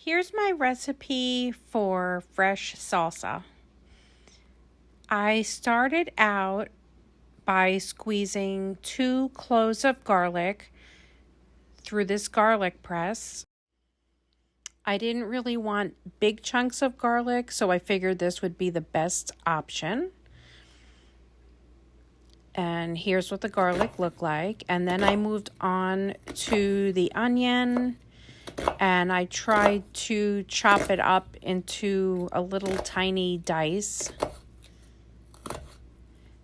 Here's my recipe for fresh salsa. I started out by squeezing 2 cloves of garlic through this garlic press. I didn't really want big chunks of garlic, so I figured this would be the best option. And here's what the garlic looked like. And then I moved on to the onion, and I tried to chop it up into a little tiny dice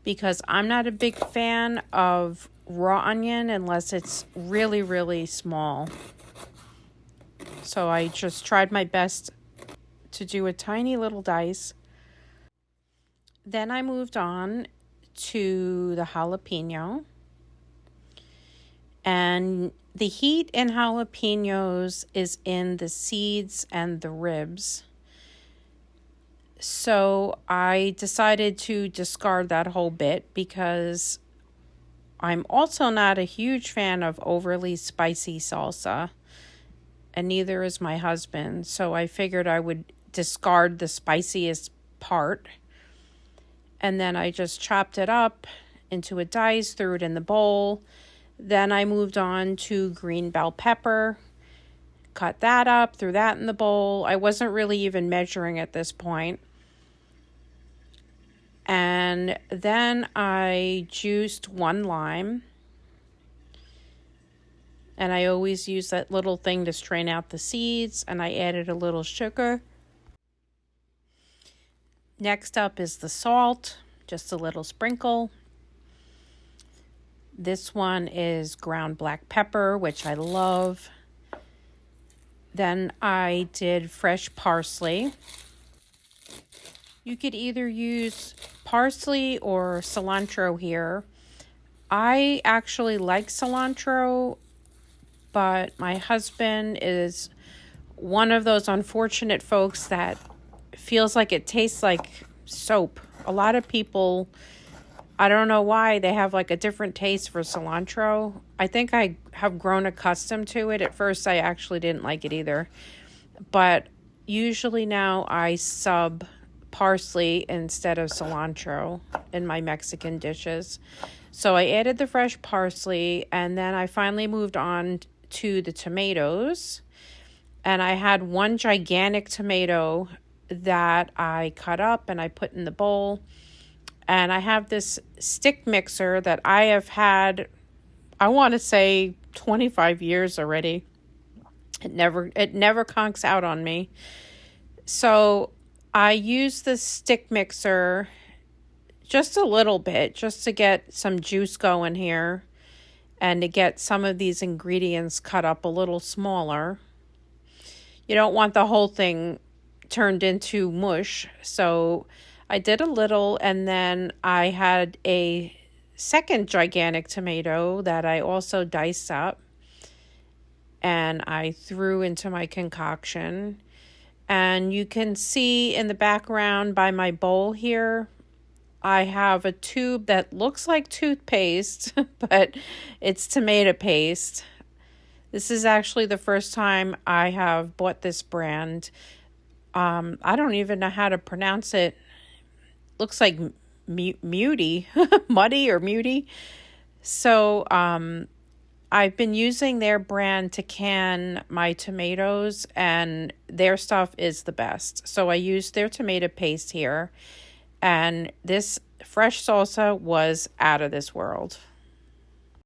because I'm not a big fan of raw onion unless it's really, really small. So I just tried my best to do a tiny little dice. Then I moved on to the jalapeno. And the heat in jalapenos is in the seeds and the ribs. So I decided to discard that whole bit because I'm also not a huge fan of overly spicy salsa, and neither is my husband. So I figured I would discard the spiciest part. And then I just chopped it up into a dice, threw it in the bowl. Then I moved on to green bell pepper, cut that up, threw that in the bowl. I wasn't really even measuring at this point. And then I juiced 1 lime. And I always use that little thing to strain out the seeds. And I added a little sugar. Next up is the salt, just a little sprinkle. This one is ground black pepper, which I love. Then I did fresh parsley. You could either use parsley or cilantro here. I actually like cilantro, but my husband is one of those unfortunate folks that feels like it tastes like soap. A lot of people, I don't know why, they have like a different taste for cilantro. I think I have grown accustomed to it. At first, I actually didn't like it either. But usually now I sub parsley instead of cilantro in my Mexican dishes. So I added the fresh parsley, and then I finally moved on to the tomatoes. And I had 1 gigantic tomato that I cut up and I put in the bowl. And I have this stick mixer that I have had, I want to say 25 years already. It never conks out on me. So I use the stick mixer just a little bit, just to get some juice going here and to get some of these ingredients cut up a little smaller. You don't want the whole thing turned into mush, so I did a little, and then I had a second gigantic tomato that I also diced up and I threw into my concoction. And you can see in the background by my bowl here, I have a tube that looks like toothpaste, but it's tomato paste. This is actually the first time I have bought this brand. I don't even know how to pronounce it. Looks like Muty, Muddy or Muty. So I've been using their brand to can my tomatoes, and their stuff is the best. So I used their tomato paste here, and this fresh salsa was out of this world.